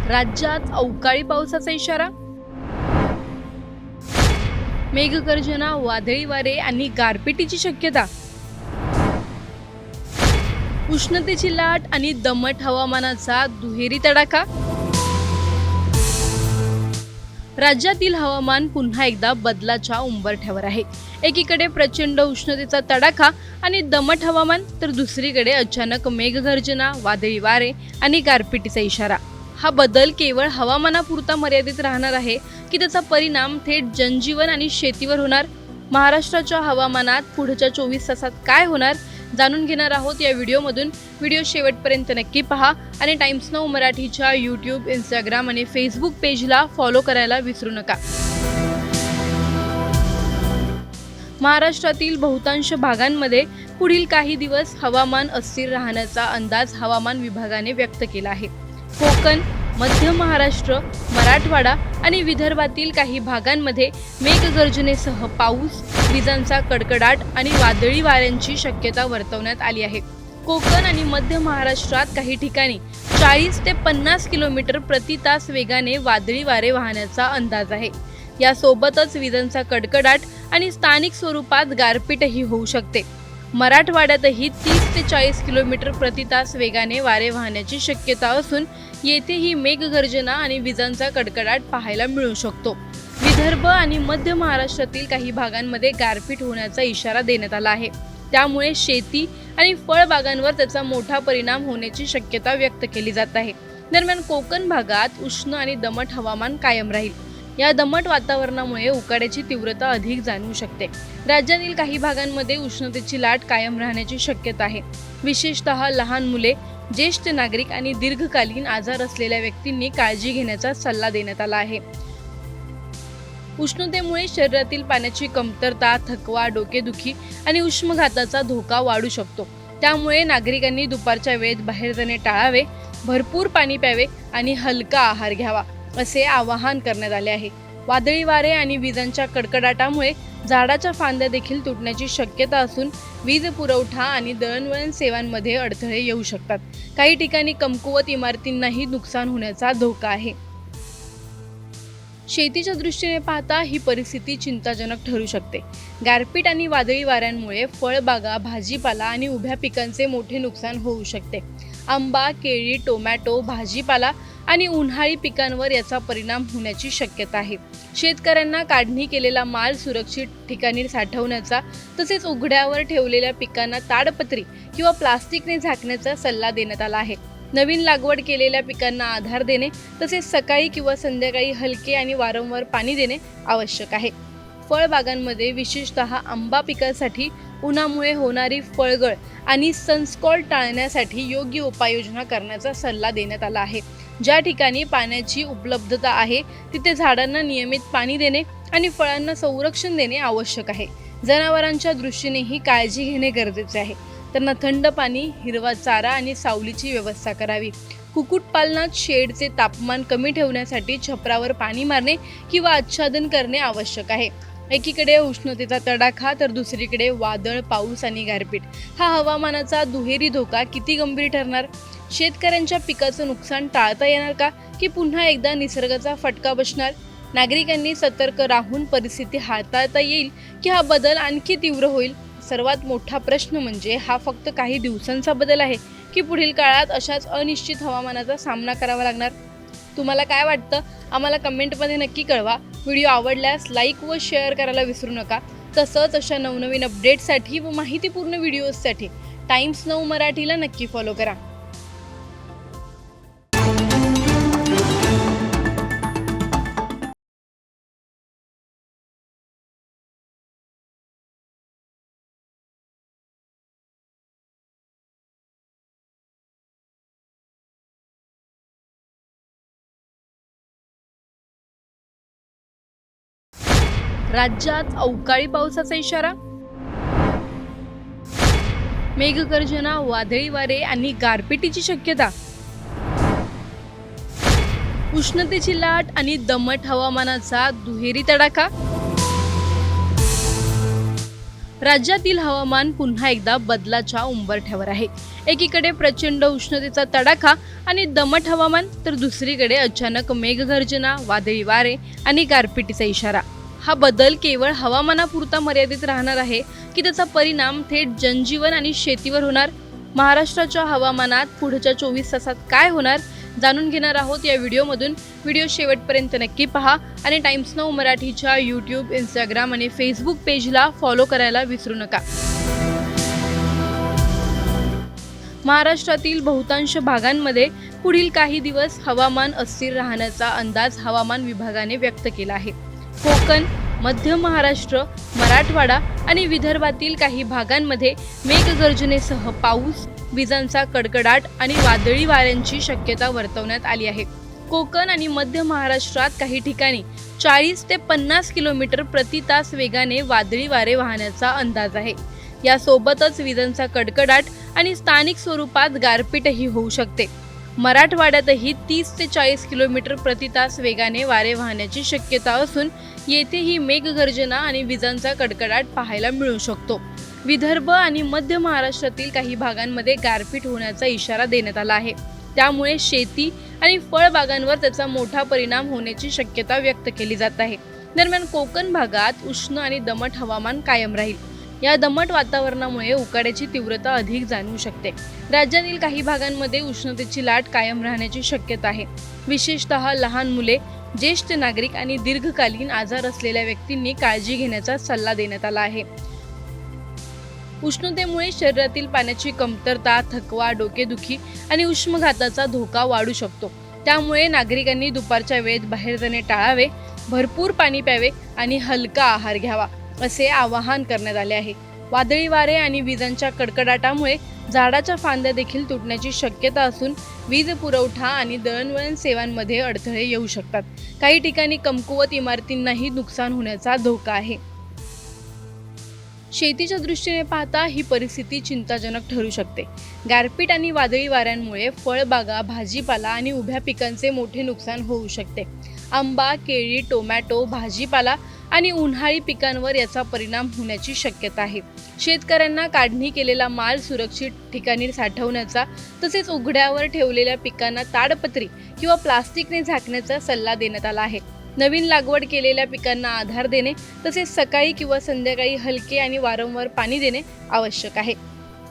राज्यात अवकाळी पावसाचा इशारा. मेघगर्जना, वादळी वारे आणि गारपिटीची शक्यता. उष्णतेची लाट आणि दमट हवामानाचा दुहेरी तडाखा. राज्यातील हवामान पुन्हा एकदा बदलाच्या उंबरठ्यावर आहे. एकीकडे प्रचंड उष्णतेचा तडाखा आणि दमट हवामान, तर दुसरीकडे अचानक मेघगर्जना, वादळी वारे आणि गारपिटीचा इशारा. हा बदल केवळ हवामानापुरता मर्यादित राहणार आहे की त्याचा परिणाम थेट जनजीवन आणि शेतीवर होणार? महाराष्ट्राच्या हवामानात पुढच्या 24 तासात काय होणार जाणून घेणार आहोत या व्हिडिओमधून. व्हिडिओ शेवटपर्यंत नक्की पहा आणि टाइम्स नाऊ मराठीच्या यूट्यूब, इंस्टाग्राम आणि फेसबुक पेजला फॉलो करायला विसरू नका. महाराष्ट्रातील बहुतांश भागांमध्ये पुढील काही दिवस हवामान अस्थिर राहण्याचा अंदाज हवामान विभागाने व्यक्त केला आहे. कोकण, मध्य महाराष्ट्र, मराठवाडा आणि विदर्भातील काही भागांमध्ये मेघगर्जनेसह पाऊस, विजांचा कडकडाट आणि वादळी वाऱ्यांची शक्यता वर्तवण्यात आली आहे. कोकण आणि मध्य महाराष्ट्रात काही ठिकाणी 40 ते 50 किलोमीटर प्रति तास वेगाने वादळी वारे वाहण्याचा अंदाज आहे. यासोबतच विजांचा कडकडाट आणि स्थानिक स्वरूपात गारपीटही होऊ शकते. मराठवाड्यातही 30 ते 40 किलोमीटर प्रति तास वेगाने वारे वाहण्याची शक्यता असून येथेही मेघगर्जना आणि विजांचा कडकडाट पाहायला मिळू शकतो. विदर्भ आणि मध्य महाराष्ट्रातील काही भागांमध्ये गारपीट होण्याचा इशारा देण्यात आला आहे. त्यामुळे शेती आणि फळबागांवर त्याचा मोठा परिणाम होण्याची शक्यता व्यक्त केली जात आहे. दरम्यान कोकण भागात उष्ण आणि दमट हवामान कायम राहील. या दमट वातावरणामुळे उकाड्याची तीव्रता अधिक जाणवू शकते. राज्यातील काही भागांमध्ये उष्णतेची लाट कायम राहण्याची शक्यता आहे. विशेषतः लहान मुले, ज्येष्ठ नागरिक आणि दीर्घकालीन आजार असलेल्या व्यक्तींनी काळजी घेण्याचा सल्ला देण्यात आला आहे. उष्णतेमुळे शरीरातील पाण्याची कमतरता, थकवा, डोकेदुखी आणि उष्माघाताचा धोका वाढू शकतो. त्यामुळे नागरिकांनी दुपारच्या वेळेत बाहेर जाणे टाळावे, भरपूर पाणी प्यावे आणि हलका आहार घ्यावा असे आवाहन करण्यात आले आहे. वादळी वारे आणि विजांच्या कडकडाटामुळे झाडाच्या फांद्या देखील तुटण्याची शक्यता असून वीज पुरवठा आणि दळणवळण सेवांमध्ये अडथळे येऊ शकतात. काही ठिकाणी कमकुवत इमारतींनाही नुकसान होण्याचा धोका आहे. शेतीच्या दृष्टीने पाहता ही परिस्थिती चिंताजनक ठरू शकते. गारपीट आणि वादळी वाऱ्यांमुळे फळबागा, भाजीपाला आणि उभ्या पिकांचे मोठे नुकसान होऊ शकते. आंबा, केळी, टोमॅटो, भाजीपाला आणि उन्हाळी पिकांवर याचा परिणाम होण्याची शक्यता आहे. शेतकऱ्यांना काढणी केलेला माल सुरक्षित ठिकाणी साठवण्याचा तसेच उघड्यावर ठेवलेल्या पिकांना ताडपत्री किंवा प्लास्टिकने झाकण्याचा सल्ला देण्यात आला आहे. नवीन लागवड केलेल्या पिकांना आधार देणे तसेच सकाळी किंवा संध्याकाळी हलके आणि वारंवार पाणी देणे आवश्यक आहे. फळबागांमध्ये विशेषतः आंबा पिकासाठी उन्हामुळे होणारी फळगळ आणि सनस्कॉल्ड टाळण्यासाठी योग्य उपाययोजना करण्याचा सल्ला देण्यात आला आहे. ज्या ठिकाणी पाण्याची उपलब्धता आहे तिथे झाडांना नियमित पाणी देणे आणि फळांना संरक्षण देणे आवश्यक आहे. जनावरांच्या दृष्टीनेही काळजी घेणे गरजेचे आहे. त्यांना थंड पाणी, हिरवा चारा आणि सावलीची व्यवस्था करावी. कुक्कुटपालनात शेडचे तापमान कमी ठेवण्यासाठी छपरावर पाणी मारणे किंवा आच्छादन करणे आवश्यक आहे. एकीकडे उष्णतेचा तडाखा तर दुसरीकडे वादळ, पाऊस आणि गारपीट. हा हवामानाचा दुहेरी धोका किती गंभीर ठरणार? शेतकऱ्यांच्या पिकाचं नुकसान टाळता येणार का की पुन्हा एकदा निसर्गाचा फटका बसणार? नागरिकांनी सतर्क राहून परिस्थिती हाताळता येईल की हा बदल आणखी तीव्र होईल? सर्वात मोठा प्रश्न म्हणजे हा फक्त काही दिवसांचा बदल आहे की पुढील काळात अशाच अनिश्चित हवामानाचा सामना करावा लागणार? तुम्हाला काय वाटतं? आम्हाला कमेंटमध्ये नक्की कळवा. व्हिडिओ आवडल्यास लाईक व शेअर करायला विसरू नका. तसंच अशा नवनवीन अपडेट्ससाठी व माहितीपूर्ण व्हिडिओजसाठी टाइम्स नाऊ मराठीला नक्की फॉलो करा. राज्यात अवकाळी पावसाचा इशारा. मेघगर्जना, वादळी वारे आणि गारपिटीची शक्यता. उष्णतेची लाट आणि दमट हवामानाचा दुहेरी तडाखा. राज्यातील हवामान पुन्हा एकदा बदलाच्या उंबरठ्यावर आहे. एकीकडे प्रचंड उष्णतेचा तडाखा आणि दमट हवामान, तर दुसरीकडे अचानक मेघगर्जना, वादळी वारे आणि गारपिटीचा इशारा. हा बदल केवळ हवामानापुरता मर्यादित राहणार आहे की त्याचा परिणाम थेट जनजीवन आणि शेतीवर होणार? महाराष्ट्राच्या हवामानात पुढच्या 24 तासात काय होणार जाणून घेणार आहोत या व्हिडिओमधून. व्हिडिओ शेवटपर्यंत नक्की पहा आणि टाइम्स नाऊ मराठीच्या यूट्यूब, इंस्टाग्राम आणि फेसबुक पेजला फॉलो करायला विसरू नका. महाराष्ट्रातील बहुतांश भागांमध्ये पुढील काही दिवस हवामान अस्थिर राहण्याचा अंदाज हवामान विभागाने व्यक्त केला आहे. कोकण, मध्य महाराष्ट्र, मराठवाडा आणि विदर्भातील काही भागांमध्ये मेघगर्जनेसह पाऊस, विजांचा कडकडाट आणि वादळी वाऱ्यांची शक्यता वर्तवण्यात आली आहे. कोकण आणि मध्य महाराष्ट्रात काही ठिकाणी 40 ते 50 किलोमीटर प्रति तास वेगाने वादळी वारे वाहण्याचा अंदाज आहे. यासोबतच विजांचा कडकडाट आणि स्थानिक स्वरूपात गारपीटही होऊ शकते. मराठवाड्यातही 30 ते 40 किलोमीटर प्रति तास वेगाने वारे वाहण्याची शक्यता असून येथेही मेघगर्जना आणि विजांचा कडकडाट पाहायला मिळू शकतो. विदर्भ आणि मध्य महाराष्ट्रातील काही भागांमध्ये गारपीट होण्याचा इशारा देण्यात आला आहे. त्यामुळे शेती आणि फळबागांवर त्याचा मोठा परिणाम होण्याची शक्यता व्यक्त केली जात आहे. दरम्यान कोकण भागात उष्ण आणि दमट हवामान कायम राहील. या दमट वातावरणामुळे उकाड्याची तीव्रता अधिक जाणवू शकते. राज्यातील काही भागांमध्ये उष्णतेची लाट कायम राहण्याची शक्यता आहे. विशेषतः लहान मुले, ज्येष्ठ नागरिक आणि दीर्घकालीन आजार असलेल्या व्यक्तींनी काळजी घेण्याचा सल्ला देण्यात आला आहे. उष्णतेमुळे शरीरातील पाण्याची कमतरता, थकवा, डोकेदुखी आणि उष्माघाताचा धोका वाढू शकतो. त्यामुळे नागरिकांनी दुपारच्या वेळेत बाहेर जाणे टाळावे, भरपूर पाणी प्यावे आणि हलका आहार घ्यावा असे आवाहन करण्यात आले आहे. वादळी वारे आणि विजांच्या कडकडाटामुळे झाडाच्या फांद्या देखील तुटण्याची शक्यता असून वीज पुरवठा आणि दळणवळण सेवांमध्ये अडथळे येऊ शकतात. काही ठिकाणी कमकुवत इमारतींनाही नुकसान होण्याचा धोका आहे. शेतीच्या दृष्टीने पाहता ही परिस्थिती चिंताजनक ठरू शकते. गारपीट आणि वादळी वाऱ्यांमुळे फळबागा, भाजीपाला आणि उभ्या पिकांचे मोठे नुकसान होऊ शकते. आंबा, केळी, टोमॅटो, भाजीपाला आणि उन्हाळी पिकांवर याचा परिणाम होण्याची शक्यता आहे. शेतकऱ्यांना काढणी केलेला माल सुरक्षित ठिकाणी साठवण्याचा, तसेच उघड्यावर ठेवलेल्या पिकांना ताडपत्री किंवा प्लास्टिकने झाकण्याचा सल्ला देण्यात आला आहे. नवीन लागवड केलेल्या पिकांना आधार देणे, तसेच सकाळी किंवा संध्याकाळी हलके आणि वारंवार पाणी देणे आवश्यक आहे.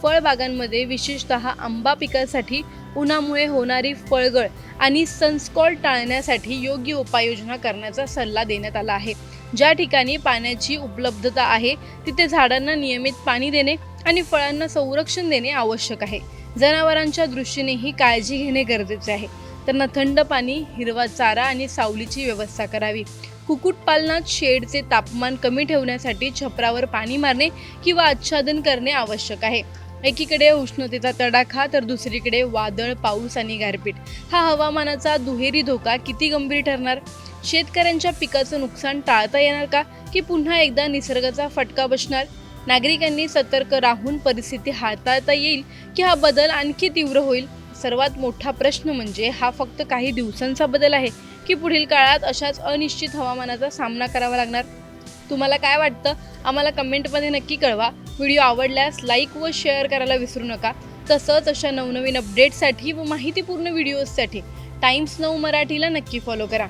फळबागांमध्ये विशेषतः आंबा पिकासाठी उन्हामुळे होणारी फळगळ आणि सनस्कॉल्ड टाळण्यासाठी योग्य उपाययोजना करण्याचा सल्ला देण्यात आला आहे. ज्या ठिकाणी पाण्याची उपलब्धता आहे तिथे झाडांना नियमित पाणी देणे आणि फळांना संरक्षण देणे आवश्यक आहे. जनावरांच्या दृष्टीनेही काळजी घेणे गरजेचे आहे. त्यांना थंड पाणी, हिरवा चारा आणि सावलीची व्यवस्था करावी. कुक्कुटपालनात शेडचे तापमान कमी ठेवण्यासाठी छपरावर पाणी मारणे किंवा आच्छादन करणे आवश्यक आहे. एकीकडे उष्णतेचा तडाखा, तर दुसरीकडे वादळ, पाऊस आणि गारपीट. हा हवामानाचा दुहेरी धोका किती गंभीर ठरणार? शेतकऱ्यांच्या पिकाचं नुकसान टाळता येणार का, की पुन्हा एकदा निसर्गाचा फटका बसणार? नागरिकांनी सतर्क राहून परिस्थिती हाताळता येईल की हा बदल आणखी तीव्र होईल? सर्वात मोठा प्रश्न म्हणजे हा फक्त काही दिवसांचा बदल आहे की पुढील काळात अशाच अनिश्चित हवामानाचा सामना करावा लागणार? तुम्हाला काय वाटतं आम्हाला कमेंटमध्ये नक्की कळवा. व्हिडिओ आवडल्यास लाईक व शेअर करायला विसरू नका. तसंच अशा नवनवीन अपडेट्ससाठी व माहितीपूर्ण व्हिडिओजसाठी टाइम्स नाऊ मराठीला नक्की फॉलो करा.